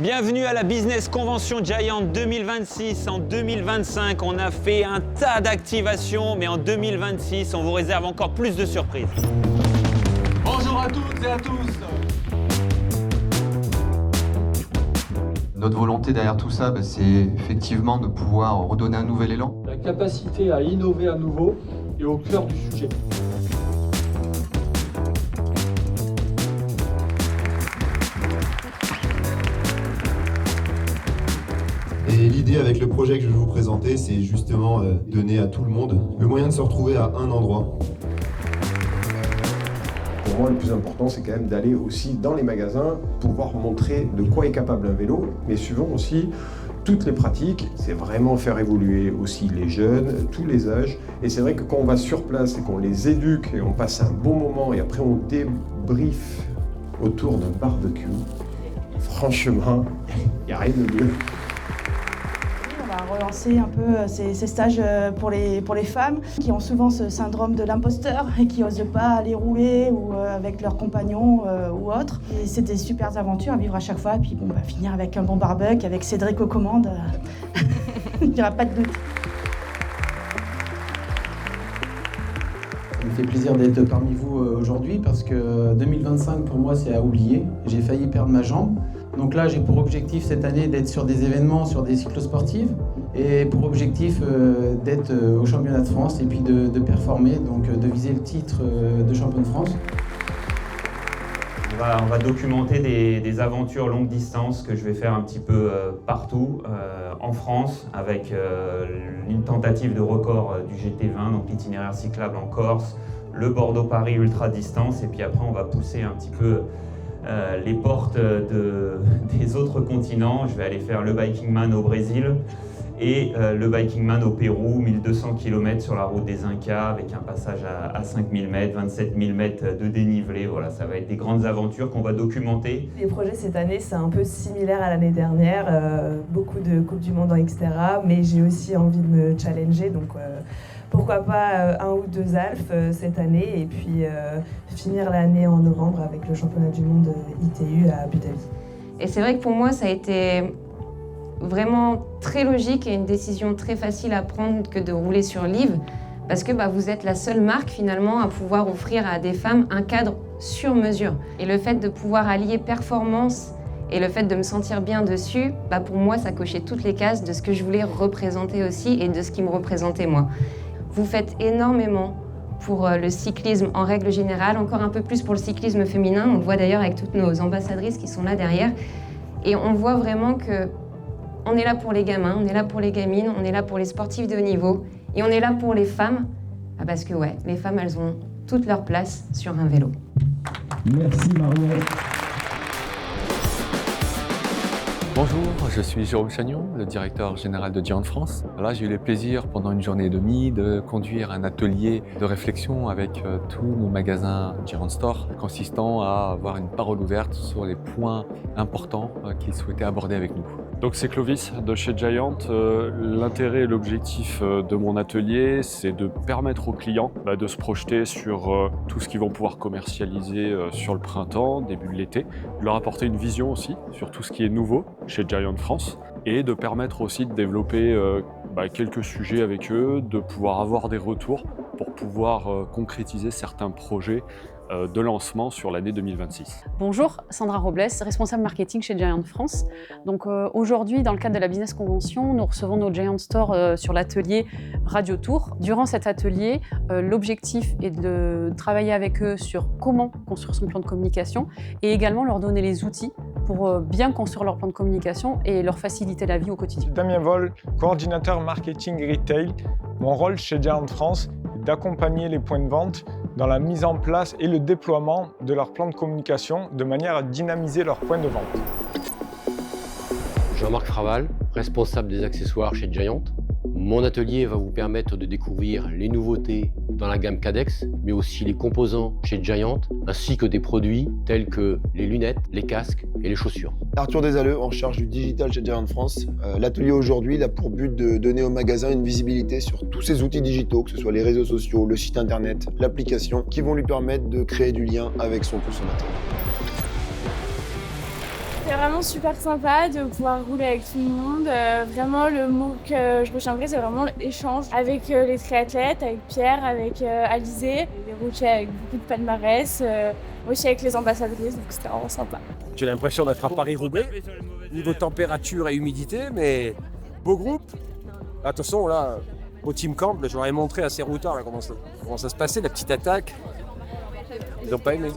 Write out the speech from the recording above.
Bienvenue à la Business Convention Giant 2026. En 2025, on a fait un tas d'activations, mais en 2026, on vous réserve encore plus de surprises. Bonjour à toutes et à tous. Notre volonté derrière tout ça, c'est effectivement de pouvoir redonner un nouvel élan. La capacité à innover à nouveau est au cœur du sujet. Et l'idée avec le projet que je vais vous présenter, c'est justement donner à tout le monde le moyen de se retrouver à un endroit. Pour moi, le plus important, c'est quand même d'aller aussi dans les magasins, pouvoir montrer de quoi est capable un vélo, mais suivant aussi toutes les pratiques. C'est vraiment faire évoluer aussi les jeunes, tous les âges. Et c'est vrai que quand on va sur place et qu'on les éduque et on passe un bon moment et après on débriefe autour d'un barbecue, franchement, il n'y a rien de mieux. On va relancer un peu ces stages pour les femmes qui ont souvent ce syndrome de l'imposteur et qui n'osent pas aller rouler ou avec leurs compagnons ou autres. Et c'est des super aventures à vivre à chaque fois. Et puis finir avec un bon barbecue, avec Cédric aux commandes, il n'y aura pas de doute. Ça me fait plaisir d'être parmi vous aujourd'hui parce que 2025 pour moi c'est à oublier. J'ai failli perdre ma jambe. Donc là j'ai pour objectif cette année d'être sur des événements, sur des cyclosportives et pour objectif d'être au championnat de France et puis de performer, donc de viser le titre de champion de France. On va documenter des aventures longue distance que je vais faire un petit peu partout en France avec une tentative de record du GT20, donc l'itinéraire cyclable en Corse, le Bordeaux-Paris ultra distance et puis après on va pousser un petit peu les portes des autres continents. Je vais aller faire le Biking Man au Brésil et le Biking Man au Pérou, 1200 km sur la route des Incas avec un passage à 5000 mètres, 27 000 mètres de dénivelé. Voilà, ça va être des grandes aventures qu'on va documenter. Les projets cette année, c'est un peu similaire à l'année dernière, beaucoup de Coupe du Monde, etc. Mais j'ai aussi envie de me challenger, donc pourquoi pas un ou deux Alpes cette année et puis finir l'année en novembre avec le championnat du monde ITU à Abu Dhabi. Et c'est vrai que pour moi, ça a été vraiment très logique et une décision très facile à prendre que de rouler sur Liv parce que vous êtes la seule marque finalement à pouvoir offrir à des femmes un cadre sur mesure. Et le fait de pouvoir allier performance et le fait de me sentir bien dessus, pour moi, ça cochait toutes les cases de ce que je voulais représenter aussi et de ce qui me représentait moi. Vous faites énormément pour le cyclisme en règle générale, encore un peu plus pour le cyclisme féminin. On le voit d'ailleurs avec toutes nos ambassadrices qui sont là derrière. Et on voit vraiment qu'on est là pour les gamins, on est là pour les gamines, on est là pour les sportifs de haut niveau. Et on est là pour les femmes, parce que les femmes, elles ont toute leur place sur un vélo. Merci Marielle. Bonjour, je suis Jérôme Chagnon, le directeur général de Giant France. Là, j'ai eu le plaisir pendant une journée et demie de conduire un atelier de réflexion avec tous nos magasins Giant Store, consistant à avoir une parole ouverte sur les points importants qu'ils souhaitaient aborder avec nous. Donc c'est Clovis de chez Giant. L'intérêt et l'objectif de mon atelier, c'est de permettre aux clients de se projeter sur tout ce qu'ils vont pouvoir commercialiser sur le printemps, début de l'été, de leur apporter une vision aussi sur tout ce qui est nouveau chez Giant France et de permettre aussi de développer quelques sujets avec eux, de pouvoir avoir des retours pour pouvoir concrétiser certains projets de lancement sur l'année 2026. Bonjour, Sandra Robles, responsable marketing chez Giant France. Donc aujourd'hui, dans le cadre de la Business Convention, nous recevons nos Giant Store sur l'atelier Radio Tour. Durant cet atelier, l'objectif est de travailler avec eux sur comment construire son plan de communication et également leur donner les outils pour bien construire leur plan de communication et leur faciliter la vie au quotidien. Damien Vol, coordinateur marketing retail. Mon rôle chez Giant France est d'accompagner les points de vente dans la mise en place et le déploiement de leur plan de communication de manière à dynamiser leurs points de vente. Jean-Marc Fraval, responsable des accessoires chez Giant. Mon atelier va vous permettre de découvrir les nouveautés dans la gamme Cadex, mais aussi les composants chez Giant, ainsi que des produits tels que les lunettes, les casques et les chaussures. Arthur Desalleux, en charge du digital chez Giant France. L'atelier aujourd'hui a pour but de donner au magasin une visibilité sur tous ces outils digitaux, que ce soit les réseaux sociaux, le site internet, l'application, qui vont lui permettre de créer du lien avec son consommateur. C'était vraiment super sympa de pouvoir rouler avec tout le monde. Vraiment, le mot que je retiendrai, c'est vraiment l'échange avec les triathlètes, avec Pierre, avec Alizé, des routiers avec beaucoup de palmarès, aussi avec les ambassadrices, donc c'était vraiment sympa. J'ai l'impression d'être à Paris-Roubaix, niveau température et humidité, mais beau groupe. Attention, là, au Team Camp, je leur ai montré à ces routards là, comment ça se passait, la petite attaque. Ils n'ont pas aimé.